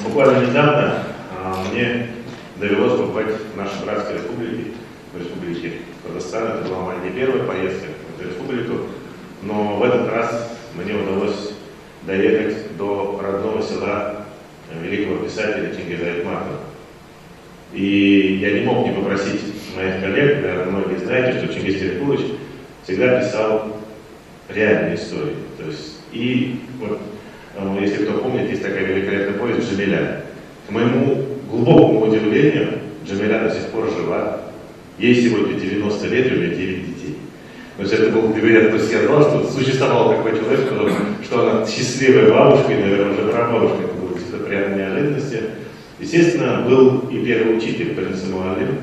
Буквально недавно мне довелось побывать в нашей братской республике, в республике Казахстан. Это была моя не первая поездка в эту республику, но в этот раз мне удалось доехать до родного села великого писателя Чингиза Айтматова. И я не мог не попросить моих коллег, наверное, многие знаете, что Чингис Тереткулович всегда писал реальные истории. То есть, и вот, если кто помнит, есть такая великолепная повесть «Джамиля». К моему глубокому удивлению, Джамиля до сих пор жива. Ей сегодня 90 лет, и у нее 9 детей. То есть это был говорят, то есть я знал, что существовал такой человек, что она счастливая бабушка, и, наверное, уже прабабушка, это было какие-то приятные неожиданности. Естественно, был и первый учитель принца Муалим,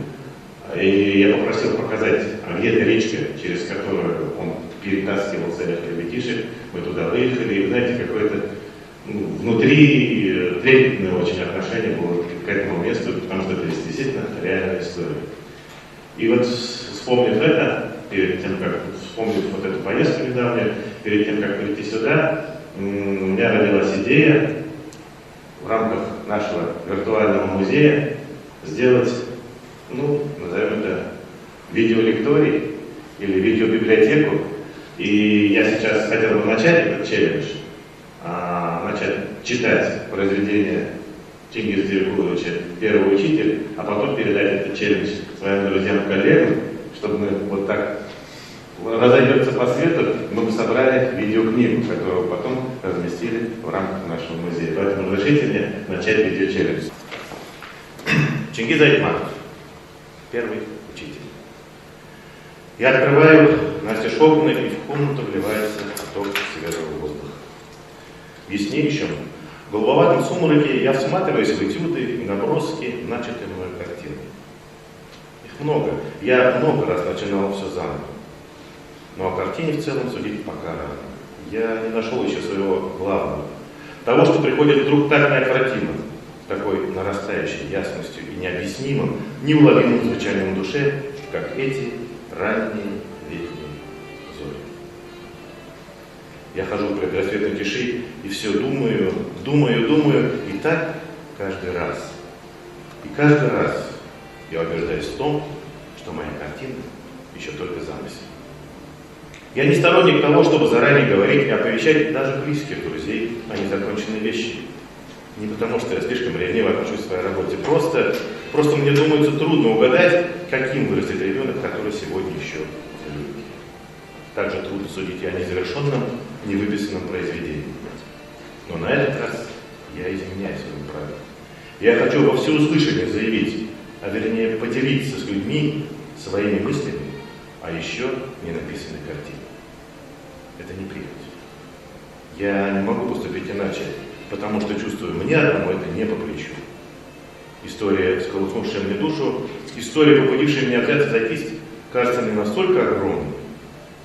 и я попросил показать, где-то речка, через которую он перетаскивал своих ребятишек. Мы туда выехали, и, знаете, какое-то внутри трепетное очень отношение было к этому месту, потому что это действительно реальная история. И вот вспомнив это, перед тем, как вспомнив вот эту поездку недавнюю, перед тем, как прийти сюда, у меня родилась идея в рамках нашего виртуального музея сделать, назовем это, видеолекторий или видеобиблиотеку. И я сейчас хотел бы начать этот челлендж, начать читать произведения Чингиза Тереткуловича «Первый учитель», а потом передать этот челлендж своим друзьям-коллегам, чтобы мы вот так разойдется по свету, мы бы собрали видеокнигу, которую потом разместили в рамках нашего музея. Поэтому разрешите мне начать видеочеллендж. Чингиз Айтматов. Первый учитель. Я открываю настежь окна, и в комнату вливается поток свежего воздуха. В яснейшем, голубоватом сумраке я всматриваюсь в этюды и наброски, начатые мной картины. Их много. Я много раз начинал все заново. Но о картине в целом судить пока рано. Я не нашел еще своего главного. Того, что приходит вдруг так неотвратимо, с такой нарастающей ясностью и необъяснимым, неуловимым звучанием в душе, как эти ранние летние зори. Я хожу по предрассветной тиши и все думаю, и так каждый раз. И каждый раз я убеждаюсь в том, что моя картина еще только замысел. Я не сторонник того, чтобы заранее говорить и оповещать даже близких друзей о незаконченной вещи. Не потому, что я слишком ревниво отношусь к своей работе. Просто мне думается трудно угадать, каким вырастет ребенок, который сегодня еще любит. Также трудно судить и о незавершенном, невыписанном произведении. Но на этот раз я изменяю своим правилам. Я хочу во всеуслышание заявить, а вернее поделиться с людьми своими мыслями, а еще не написанной картиной. Это не прихоть. Я не могу поступить иначе, потому что чувствую, мне одному это не по плечу. История, всколыхнувшая мне душу, история, побудившая меня взяться за кисть, кажется мне настолько огромной,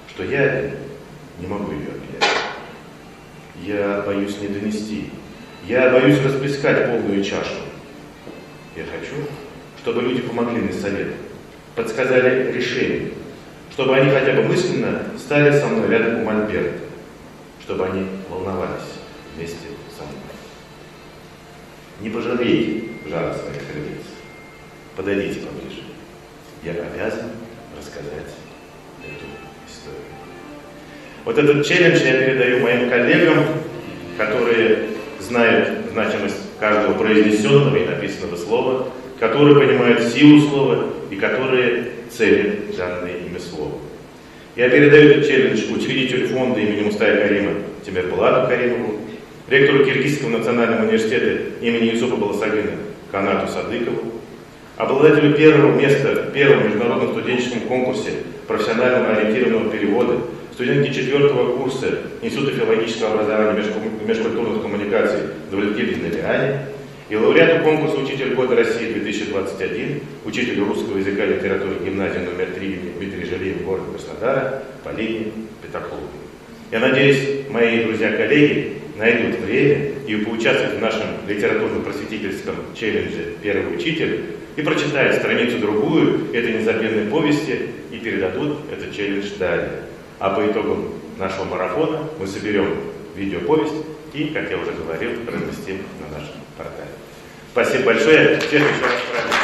что я не могу ее объять. Я боюсь не донести. Я боюсь расплескать полную чашу. Я хочу, чтобы люди помогли мне советом, подсказали решение, чтобы они хотя бы мысленно стали со мной рядом у мольберта, чтобы они волновались вместе со мной. Не пожалейте жара своих ребят. Подойдите поближе. Я обязан рассказать эту историю. Вот этот челлендж я передаю моим коллегам, которые знают значимость каждого произнесенного и написанного слова, которые понимают силу слова и которые ценят данное ими слово. Я передаю этот челлендж учредителю фонда имени Мустая Карима Тимербулату Каримову, ректору Киргизского национального университета имени Юсупа Баласагына Канату Садыкову, обладателю первого места в первом международном студенческом конкурсе профессионального ориентированного перевода, студентке 4-го курса Института филологического образования и межкультурных коммуникаций Давлеткильдиной Лиане и лауреату конкурса «Учитель года России-2021», учителю русского языка и литературы гимназии номер 3 имени Дмитрия Жилиева города Краснодара Полине Петаковой. Я надеюсь, мои друзья-коллеги найдут время и поучаствуют в нашем литературно-просветительском челлендже «Первый учитель» и прочитают страницу-другую этой незабвенной повести и передадут этот челлендж далее. А по итогам нашего марафона мы соберем видеоповесть и, как я уже говорил, разместим на нашем портале. Спасибо большое. Всех еще раз праздником.